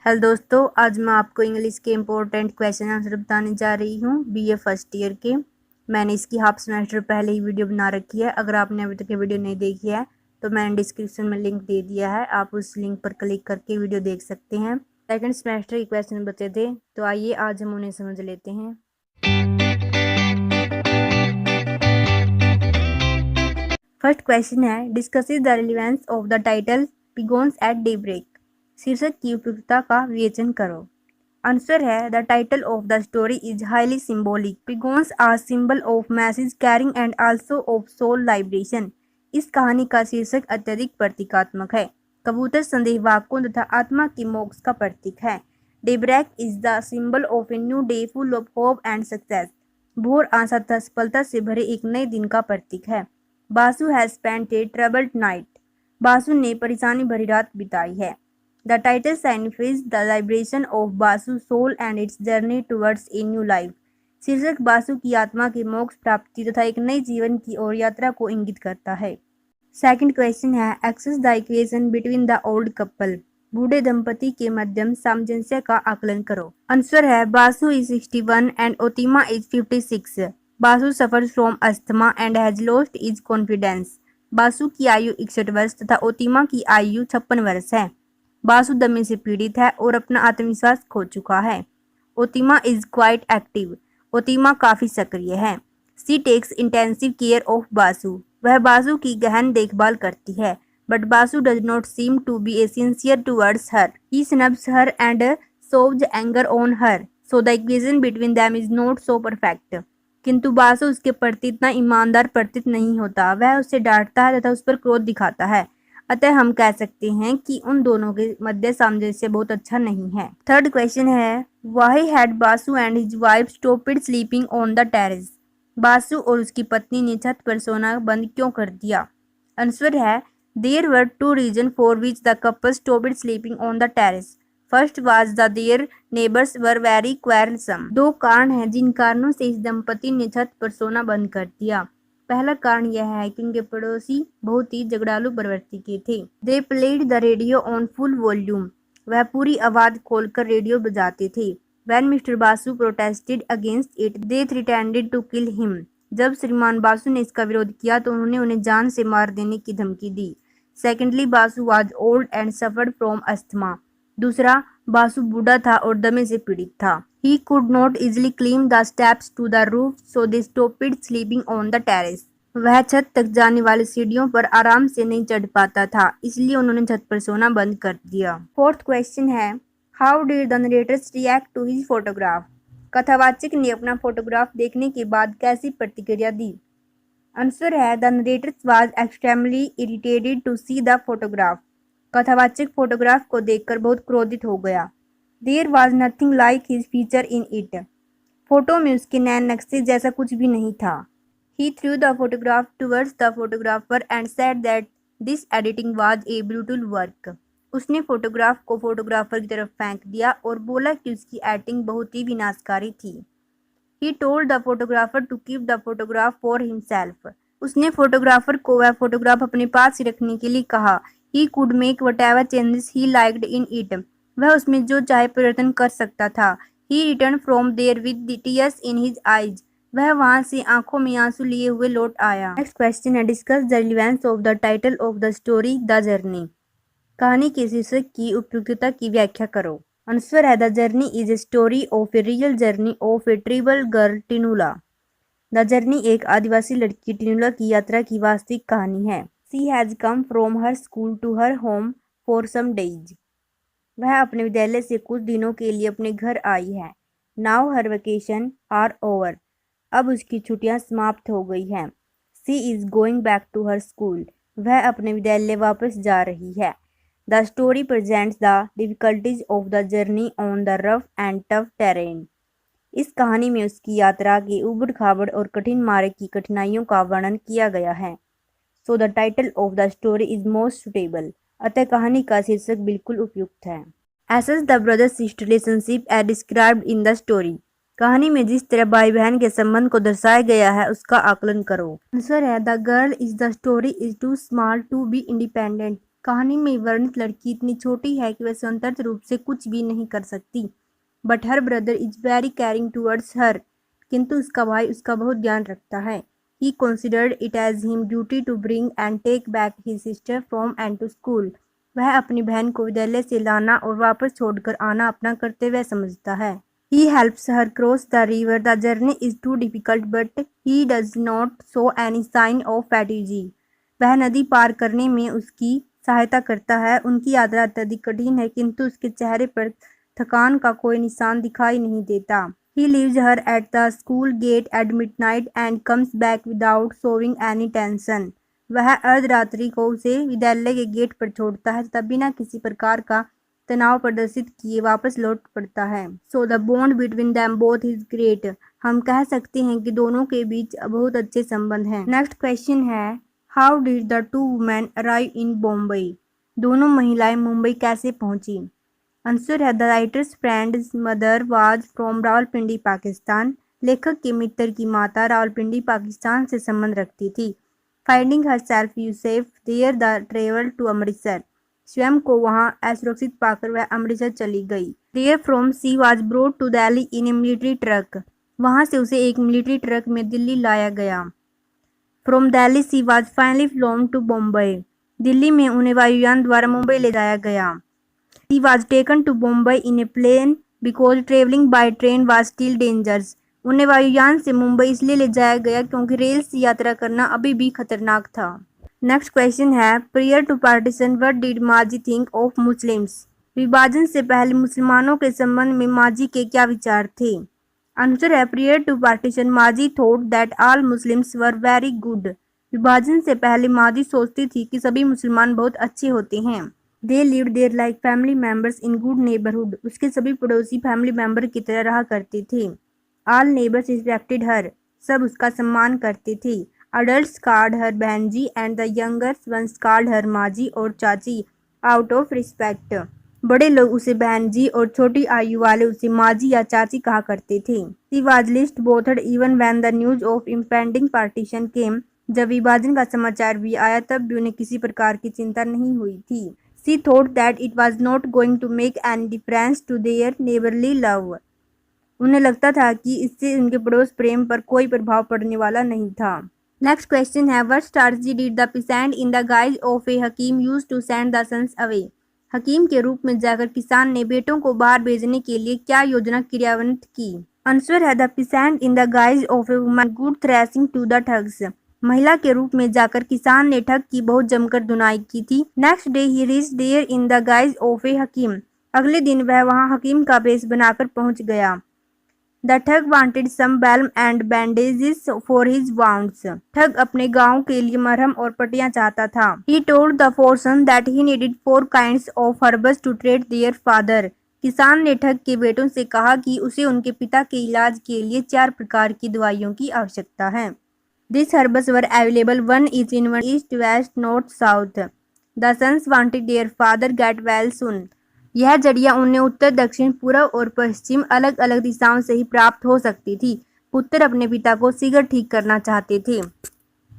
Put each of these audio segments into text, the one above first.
Hello दोस्तों, आज मैं आपको इंग्लिश के इम्पोर्टेंट क्वेश्चन आंसर बताने जा रही हूँ बीए फर्स्ट ईयर के। मैंने इसकी हाफ सेमेस्टर पहले ही वीडियो बना रखी है। अगर आपने अभी तक ये वीडियो नहीं देखी है तो मैंने डिस्क्रिप्शन में लिंक दे दिया है, आप उस लिंक पर क्लिक करके वीडियो देख सकते हैं। सेकंड सेमेस्टर के क्वेश्चन बचे थे, तो आइए आज हम उन्हें समझ लेते हैं। फर्स्ट क्वेश्चन है, discusses the relevance of the title pigeons at daybreak. शीर्षक की उपयुक्तता का विवेचन करो। आंसर है, the title of the story is highly symbolic. Pigeons are symbol of message carrying and also of soul liberation. इस कहानी का शीर्षक अत्यधिक प्रतीकात्मक है। कबूतर संदेहवाहकों तथा आत्मा के मोक्ष का प्रतीक है। Daybreak is the symbol of a new day full of hope and success. भोर आशा तथा सफलता से भरे एक नए दिन का प्रतीक है। Basu has spent A troubled night. Basu ने परेशानी भरी रात बिताई है। The title signifies the liberation of Basu's soul and its journey towards a new life. शीर्षक बासु की आत्मा की मोक्ष प्राप्ति तथा एक नए जीवन की ओर यात्रा को इंगित करता है। सेकंड क्वेश्चन है, assess the equation between the old couple. बूढ़े दंपति के मध्यम सामंजस्य का आकलन करो। आंसर है, Basu is 61 and Otima is 56। Basu suffers from asthma and has lost is confidence. Basu की आयु 61 वर्ष तथा ओतिमा की आयु 56 वर्ष है। बासु दमे से पीड़ित है और अपना आत्मविश्वास खो चुका है। Otima is quite active. Otima काफी सक्रिय है। She takes intensive care of Basu. वह बासु की गहन देखभाल करती है। But Basu does not seem to be a sincere towards her. He snubs her and shows anger on her, so the equation between them is not so perfect. किंतु बासु उसके प्रति इतना ईमानदार प्रतीत नहीं होता। वह उसे डांटता है तथा उस पर क्रोध दिखाता है। अतः हम कह सकते हैं कि उन दोनों के मध्य सामंजस्य बहुत अच्छा नहीं है। थर्ड क्वेश्चन है, why had Basu and his wife stopped sleeping on the terrace. Basu और उसकी पत्नी ने छत पर सोना बंद क्यों कर दिया। आंसर है, there were two reason for which the couple stopped sleeping on the terrace. First was the their neighbours were very quarrelsome. दो कारण हैं जिन कारणों से इस दंपति ने छत पर सोना बंद कर दिया। पहला कारण यह है कि उनके पड़ोसी बहुत ही झगड़ालू प्रवृत्ति के थे। They played the radio on full volume. वह पूरी आवाज खोलकर रेडियो बजाते थे। When mister Basu protested against it, they threatened to kill him. जब श्रीमान बासु ने इसका विरोध किया तो उन्होंने उन्हें जान से मार देने की धमकी दी। Secondly, Basu was old and suffered from asthma. दूसरा, बासु बूढ़ा था और दमे से पीड़ित था। He could not easily climb the steps to the roof, so they stopped sleeping on the terrace. वह छत तक जाने वाली सीढ़ियों पर आराम से नहीं चढ़ पाता था, इसलिए उन्होंने छत पर सोना बंद कर दिया। फोर्थ क्वेश्चन है, how did the narrators react to his photograph. कथावाचक ने अपना फोटोग्राफ देखने के बाद कैसी प्रतिक्रिया दी। आंसर है, the narrators was extremely irritated to see the photograph. कथावाचक फोटोग्राफ को देखकर बहुत क्रोधित हो गया। There was nothing like his feature in it. Photo में उसके नैन नक्शे जैसा कुछ भी नहीं था। He threw the photograph towards the photographer and said that this editing was a brutal work. उसने फोटोग्राफ को फोटोग्राफर की तरफ फेंक दिया और बोला कि उसकी एडिटिंग बहुत ही विनाशकारी थी। He told the photographer to keep the photograph for himself. उसने फोटोग्राफर को वह फोटोग्राफ अपने पास ही रखने के लिए कहा। He could make whatever changes he liked in it. वह उसमें जो चाहे परिवर्तन कर सकता था। He return from there with tears in his eyes. वह वहां से आंखों में आंसू लिए हुए लौट आया। नेक्स्ट क्वेश्चन है, discuss the relevance of the title of the story the journey. कहानी के शीर्षक की उपयुक्तता की व्याख्या करो। आंसर है, the journey is a story of a real journey of a tribal girl Tinula. The journey एक आदिवासी लड़की टिनुला की यात्रा की वास्तविक कहानी है। She has come from her school to her home for some days. वह अपने विद्यालय से कुछ दिनों के लिए अपने घर आई है। Now her vacation are over. अब उसकी छुट्टियां समाप्त हो गई हैं। She is going back to her school. वह अपने विद्यालय वापस जा रही है। The story presents the difficulties of the journey on the rough and tough terrain. इस कहानी में उसकी यात्रा के उबड़ खाबड़ और कठिन मार्ग की कठिनाइयों का वर्णन किया गया है। So the title of the story is most suitable. अतः कहानी का शीर्षक बिल्कुल उपयुक्त है। Assess the brother sister relationship as described in the story. कहानी में जिस तरह भाई बहन के संबंध को दर्शाया गया है उसका आकलन करो। आंसर है, the girl is the story is too small to be independent. कहानी में वर्णित लड़की इतनी छोटी है कि वह स्वतंत्र रूप से कुछ भी नहीं कर सकती, but her brother is very caring towards her, किंतु उसका भाई उसका बहुत ध्यान रखता है। He considered it as him duty to bring and take back his sister from and to school. वह अपनी बहन को विद्यालय से लाना और वापस छोड़कर आना अपना कर्तव्य समझता है। He helps her cross the river. The journey is too difficult, but he does not show any sign of fatigue. वह नदी पार करने में उसकी सहायता करता है। उनकी यात्रा अत्यधिक कठिन है, किंतु उसके चेहरे पर थकान का कोई निशान दिखाई नहीं देता। He leaves her at the school gate at midnight and comes back without showing any tension. वह अर्धरात्रि को उसे विद्यालय के गेट पर छोड़ता है तथा बिना किसी प्रकार का तनाव प्रदर्शित किए वापस लौट पड़ता है। So the bond between them both is great. हम कह सकते हैं कि दोनों के बीच बहुत अच्छे संबंध हैं। नेक्स्ट क्वेश्चन है, how did the two women arrive in Bombay? दोनों महिलाएं मुंबई कैसे पहुंची? आंसर है, the writers friends mother was from Rawalpindi Pakistan. लेखक के मित्र की माता रावलपिंडी पाकिस्तान से संबंध रखती थी। Finding herself unsafe there the travel to Amritsar. स्वयं को वहां असुरक्षित पाकर वह अमृतसर चली गई। There from she was brought to Delhi in a military truck. वहां से उसे एक मिलिट्री ट्रक में दिल्ली लाया गया। From Delhi she was finally flown to Bombay. Delhi में उन्हें वायुयान द्वारा मुंबई ले जाया गया। She was taken to Bombay in a plane because travelling by train was still dangerous. उन्हें वायुयान से मुंबई इसलिए ले जाया गया क्योंकि रेल से यात्रा करना अभी भी खतरनाक था। नेक्स्ट क्वेश्चन है, prior to partition what did Maji think of Muslims? विभाजन से पहले मुसलमानों के संबंध में माजी के क्या विचार थे? आंसर है, प्रियर टू पार्टीशन माजी thought that all Muslims were very good. विभाजन से पहले माजी सोचती थी कि सभी मुसलमान बहुत अच्छे होते हैं। They lived there like family members in good neighbourhood. उसके सभी पड़ोसी फैमिली मेंबर की तरह रहा करते थे। ऑल नेबर्स रिस्पेक्टेड हर। सब उसका सम्मान करते थे। Adults called her बहनजी and the younger ones called her माजी और चाची out of respect. बड़े लोग उसे बहनजी और छोटी आयु वाले उसे माजी या चाची कहा करते थे। She was least bothered even when the news of impending partition came. जब विभाजन का समाचार भी आया तब भी उन्हें किसी प्रकार की चिंता नहीं हुई थी। She thought that it was not going to make any difference to their neighborly love. उन्हें लगता था कि इससे उनके पड़ोस प्रेम पर कोई प्रभाव पड़ने वाला नहीं था। नेक्स्ट क्वेश्चन है, what strategy did the peasant in the guise of a हकीम use to send the sons away? हकीम के रूप में जाकर किसान ने बेटों को बाहर भेजने के लिए क्या योजना क्रियान्वित की? आंसर है, the peasant in the guise of a woman good threshing to the thugs. महिला के रूप में जाकर किसान ने ठग की बहुत जमकर धुनाई की थी। Next day he reached there in the guise of a हकीम। अगले दिन वह वहां हकीम का भेष बनाकर पहुंच गया। The ठग wanted some balm and bandages for his wounds. ठग अपने गांव के लिए मरहम और पट्टियां चाहता था। He told the fortune that he needed 4 kinds of herbs to treat their father. किसान ने ठग के बेटों से कहा कि उसे उनके पिता के इलाज के लिए 4 प्रकार की दवाइयों की आवश्यकता है। These herbs were available, one each in one east, west, north, south. The sons wanted their father get well soon. यह जड़ियाँ उन्हें उत्तर, दक्षिण, पूर्व और पश्चिम अलग अलग दिशाओं से ही प्राप्त हो सकती थी। पुत्र अपने पिता को शीघ्र ठीक करना चाहते थे।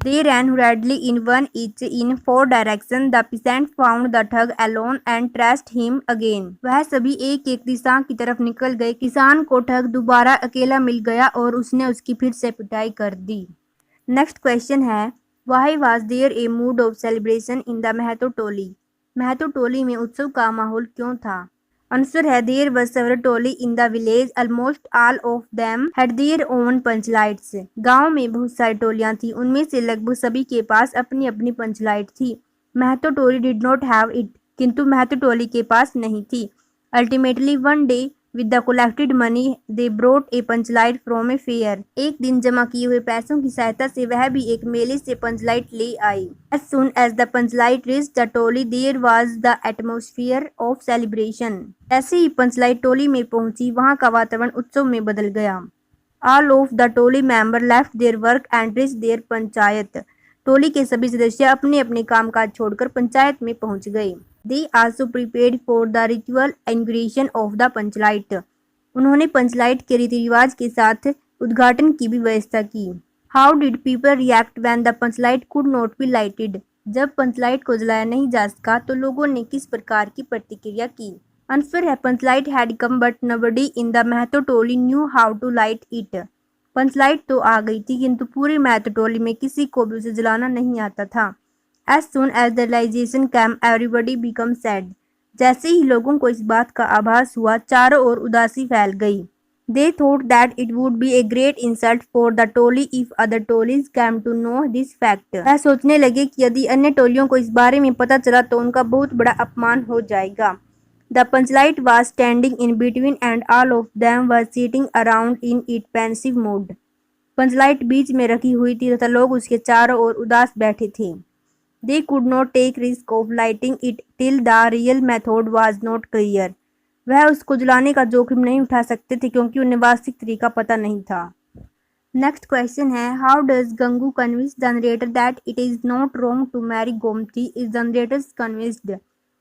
They ran hurriedly in one each in 4 directions. The peasant found the thug alone and traced him again. वह सभी एक एक दिशा की तरफ निकल गए। किसान को ठग दोबारा अकेला मिल गया और उसने उसकी फिर से पिटाई कर दी। नेक्स्ट क्वेश्चन है, Why was there a mood of celebration in the Mahto Toli? Mahto Toli में उत्सव का माहौल क्यों था? आंसर है, there were several toli in the village, almost all of them had their own panchlights. गांव में बहुत सारी टोलियां थी, उनमें से लगभग सभी के पास अपनी अपनी पंचलाइट थी। महतो टोली डिड नॉट हैव इट, किंतु महतो टोली के पास नहीं थी। Ultimately one day with the collected money they brought A Panchlight from a fair. एक दिन जमा किए हुए पैसों की सहायता से वह भी एक मेले से पंचलाइट ले आई। As soon as the panchlight reached the toli there was the atmosphere of celebration. ऐसे ही पंचलाइट टोली में पहुंची, वहां का वातावरण उत्सव में बदल गया। All of the toli member left their work and reached their panchayat. टोली के सभी सदस्य अपने अपने कामकाज छोड़कर पंचायत में पहुंच गए। They also prepared for the ritual inauguration of the Panchlight. उन्होंने पंचलाइट के रीति रिवाज के साथ उद्घाटन की भी व्यवस्था की। How did people react when the Panchlight could not be lighted? जब पंचलाइट को जलाया नहीं जा सका तो लोगों ने किस प्रकार की प्रतिक्रिया की? आंसर है Panchlight had come but nobody in the Mahato Toli knew how to light it. Panchlight तो आ गई थी किंतु पूरी महतो टोली में किसी को भी उसे जलाना नहीं आता था। As soon as the realization came, everybody became sad. जैसे ही लोगों को इस बात का आभास हुआ, चारों ओर उदासी फैल गई। They thought that it would be a great insult for the Toli if other टोलीज came to know this fact. वह सोचने लगे कि यदि अन्य टोलियों को इस बारे में पता चला तो उनका बहुत बड़ा अपमान हो जाएगा। The punchlight was standing in between and all of them were sitting around in it pensive mood. Panchlight बीच में रखी हुई थी तथा लोग उसके चारों ओर उदास बैठे थे। They could not take risk of lighting it till the real method was not clear. वह उसको जलाने का जोखिम नहीं उठा सकते थे क्योंकि उन्हें वास्तविक तरीका पता नहीं था। नेक्स्ट क्वेश्चन है, how does Gangu convince the narrator that it is not wrong to marry Gomti? Is the narrator convinced?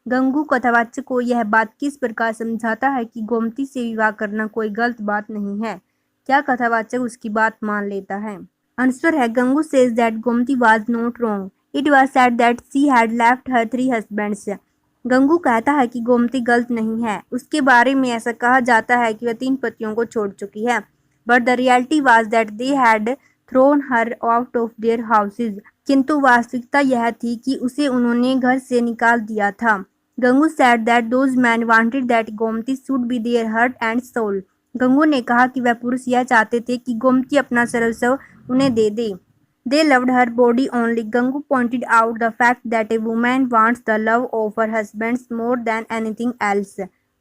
Gangu कथावाचक को यह बात किस प्रकार समझाता है कि गोमती से विवाह करना कोई गलत बात नहीं है? क्या कथावाचक उसकी बात मान लेता है? आंसर है Gangu says that Gomti was not wrong. It was said that she had left her 3 husbands. Gangu कहता है कि गोमती गलत नहीं है। उसके बारे में ऐसा कहा जाता है कि वह 3 पतियों को छोड़ चुकी है। But the reality was that they had thrown her out of their houses. किंतु वास्तविकता यह थी कि उसे उन्होंने घर से निकाल दिया था। Gangu said that those man wanted that Gomti should be their heart and soul. Gangu ने कहा कि वह पुरुष यह चाहते थे कि गोमती अपना सर्वस्व उन्हें दे दे। They loved her body only. Gangu pointed out the fact that a woman wants the love of her husband more than anything else.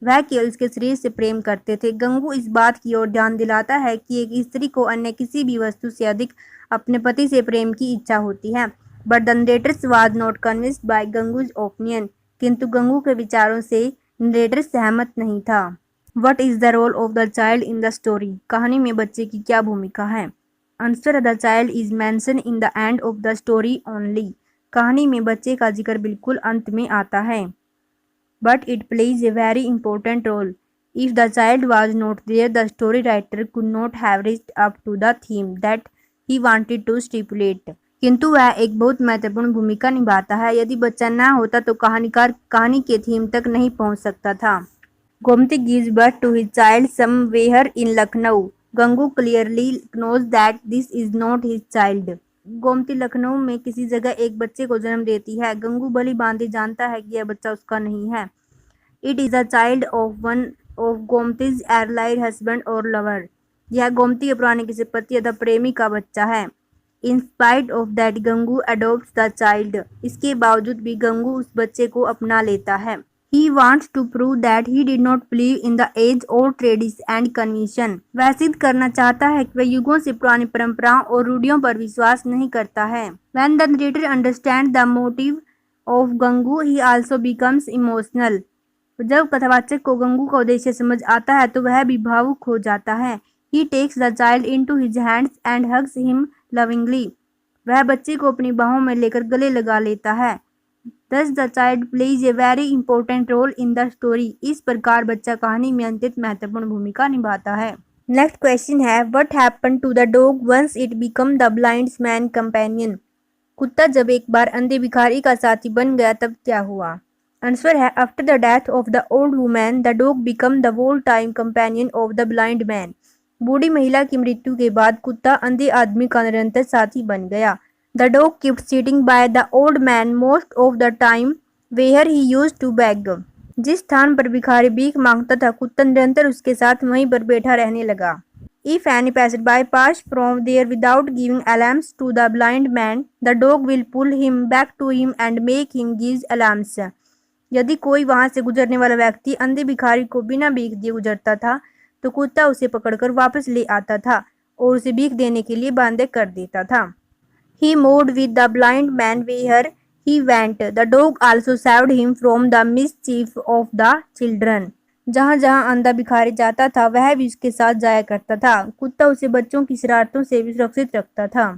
वह केवल उसके शरीर से प्रेम करते थे। गंगू इस बात की ओर ध्यान दिलाता है कि एक स्त्री को अन्य किसी भी वस्तु से अधिक अपने पति से प्रेम की इच्छा होती है। But the narrator was not convinced by Gangu's opinion. किंतु गंगू के विचारों से नरेटर सहमत नहीं था। What is the role of the child in the story? कहानी में बच्चे की क्या भूमिका है? Answer the child is mention in the end of the story only. कहानी में बच्चे का जिक्र बिल्कुल अंत में आता है। But it plays a very important role. If the child was not there the story writer could not have reached up to the theme that he wanted to stipulate. किंतु वह एक बहुत महत्वपूर्ण भूमिका निभाता है। यदि बच्चा न होता तो कहानीकार कहानी के थीम तक नहीं पहुंच सकता था। Gomti gives birth to his child somewhere in Lucknow. Gangu clearly knows that this is not his child. Gomti Lucknow में किसी जगह एक बच्चे को जन्म देती है। गंगू भली भांति जानता है कि यह बच्चा उसका नहीं है। It is a child of one of Gomti's earlier husband और लवर। यह गोमती के पुराने किसी पति अथवा प्रेमी का बच्चा है। In spite of that Gangu adopts the child. इसके बावजूद भी गंगू उस बच्चे को अपना लेता है। He wants to prove that he did not believe in the age-old traditions and convention. वह सिद्ध करना चाहता है कि वह युगों से पुरानी परंपराओं और रूढ़ियों पर विश्वास नहीं करता है। When the narrator understands the motive of Gangu, he also becomes emotional. जब कथावाचक को गंगू का उद्देश्य समझ आता है तो वह भी भावुक हो जाता है। He takes the child into his hands and hugs him lovingly. वह बच्चे को अपनी बाहों में लेकर गले लगा लेता है। Thus the child plays a very important role in the story. इस प्रकार बच्चा कहानी में अत्यंत महत्वपूर्ण भूमिका निभाता है। नेक्स्ट क्वेश्चन है, What happened to the dog once it became the blind man's companion? कुत्ता जब एक बार अंधे भिखारी का साथी बन गया तब क्या हुआ? आंसर है After the death of the old woman, the dog became the full-time companion of the blind man. बूढ़ी महिला की मृत्यु के बाद कुत्ता अंधे आदमी का निरंतर साथी बन गया। The dog kept sitting by the old man most of the time where he used to beg. जिस स्थान पर भिखारी भीख मांगता था कुत्ता निरंतर उसके साथ वहीं पर बैठा रहने लगा। If any passerby passed from there without giving alms to the blind man, the dog will pull him back to him and make him give alms. यदि कोई वहां से गुजरने वाला व्यक्ति अंधे भिखारी को बिना भीख दिए गुजरता था तो कुत्ता उसे पकड़कर वापस ले आता था और उसे भीख देने के लिए बांधे कर देता था। He moved with the blind man where he went. The dog also saved him from the mischief of the children. जहाँ जहाँ अंधा भिखारी जाता था वह भी उसके साथ जाया करता था। कुत्ता उसे बच्चों की शरारतों से भी सुरक्षित रखता था।